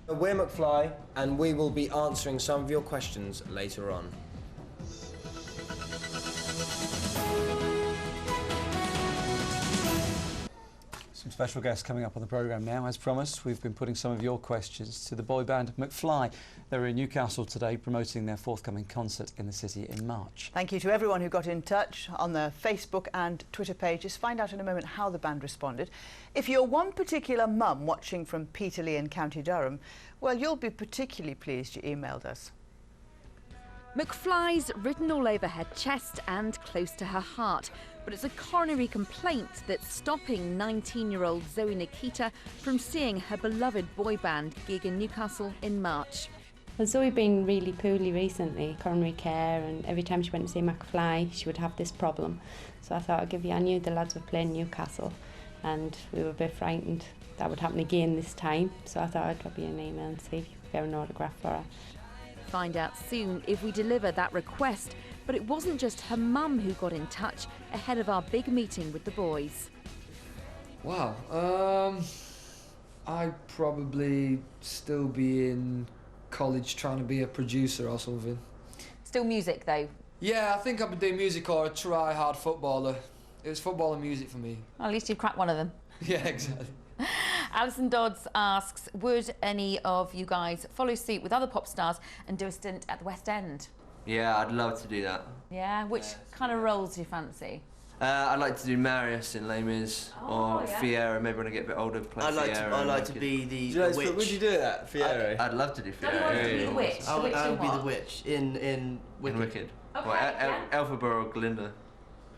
We're McFly, and we will be answering some of your questions later on. Some special guests coming up on the programme now. As promised, we've been putting some of your questions to the boy band McFly. They're in Newcastle today promoting their forthcoming concert in the city in March. Thank you to everyone who got in touch on the Facebook and Twitter pages. Find out in a moment how the band responded. If you're one particular mum watching from Peterlee in County Durham, well, you'll be particularly pleased you emailed us. McFly's written all over her chest and close to her heart, but it's a coronary complaint that's stopping 19-year-old Zoe Nikita from seeing her beloved boy band gig in Newcastle in March. Well, Zoe been really poorly recently, coronary care, and every time she went to see McFly, she would have this problem. So I thought I'd give you, I knew the lads were playing Newcastle, and we were a bit frightened that would happen again this time. So I thought I'd drop you an email and see if you could get an autograph for her. Find out soon if we deliver that request. But it wasn't just her mum who got in touch ahead of our big meeting with the boys. Wow, I'd probably still be in college trying to be a producer or something. Still music though? Yeah, I think I'd be doing music or a try-hard footballer. It was football and music for me. Well, at least you've cracked one of them. Yeah, exactly. Alison Dodds asks, would any of you guys follow suit with other pop stars and do a stint at the West End? Yeah, I'd love to do that. Yeah? Which kind of roles do you fancy? I'd like to do Marius in Les Mis, or Fiera, maybe when I get a bit older, play Fiera. I'd like to be the witch. Would you do that, Fiera? I'd love to do Fiera. I would be the witch. I would be the witch in Wicked. Wicked. Okay, well, Elphaba or Glinda.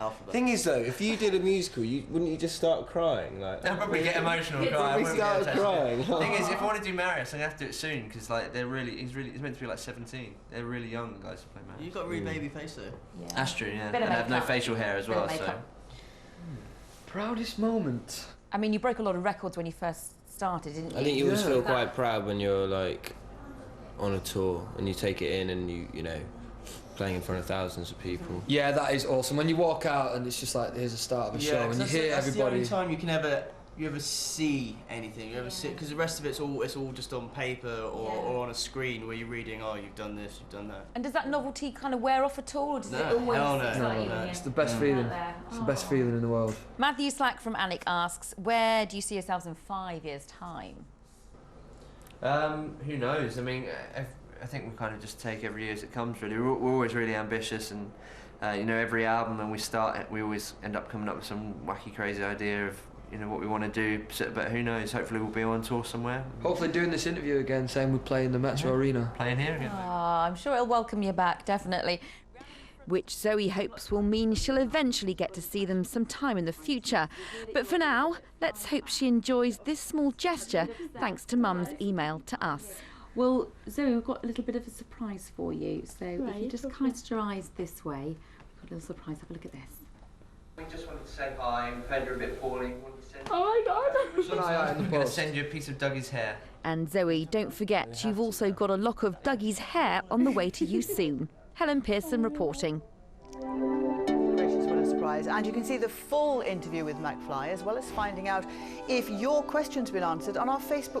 Alphabet. Thing is, though, if you did a musical, wouldn't you just start crying? Like, I'd probably get emotional. Probably start crying. Thing is, if I want to do Marius, I'm gonna have to do it soon because like he's meant to be like 17. They're really young, the guys who play Marius. You've got a really baby face though. Yeah. That's true, yeah. Bit of And I have no makeup. facial hair as well, so. Proudest moment? I mean, you broke a lot of records when you first started, didn't you? I think you always feel quite proud when you're like on a tour and you take it in and you know, playing in front of thousands of people. Yeah, that is awesome. When you walk out and it's just like, here's the start of a show and you hear that's everybody. the only time you can ever see anything. You ever see, because the rest of it's all just on paper or on a screen where you're reading, oh, you've done this, you've done that. And does that novelty kind of wear off at all, or does it always excite you? No. It's the best feeling. It's the best feeling in the world. Matthew Slack from Alnwick asks, where do you see yourselves in 5 years' time? Who knows? I mean, I think we kind of just take every year as it comes, really. We're always really ambitious, and you know, every album when we start, we always end up coming up with some wacky, crazy idea of, you know, what we want to do. But who knows? Hopefully, we'll be on tour somewhere. Hopefully, doing this interview again, saying we play in the Metro Arena. Playing here again. Oh, I'm sure it'll welcome you back, definitely. Which Zoe hopes will mean she'll eventually get to see them sometime in the future. But for now, let's hope she enjoys this small gesture thanks to Mum's email to us. Well, Zoe, we've got a little bit of a surprise for you. So if you just cast your eyes this way, we've got a little surprise. Have a look at this. We just wanted to say hi. We've heard you're a bit poorly. Oh my God! I'm going to send you a piece of Dougie's hair. And Zoe, don't forget, you've also got a lock of Dougie's hair on the way to you soon. Helen Pearson reporting. Congratulations, what a surprise. And you can see the full interview with McFly, as well as finding out if your question's been answered on our Facebook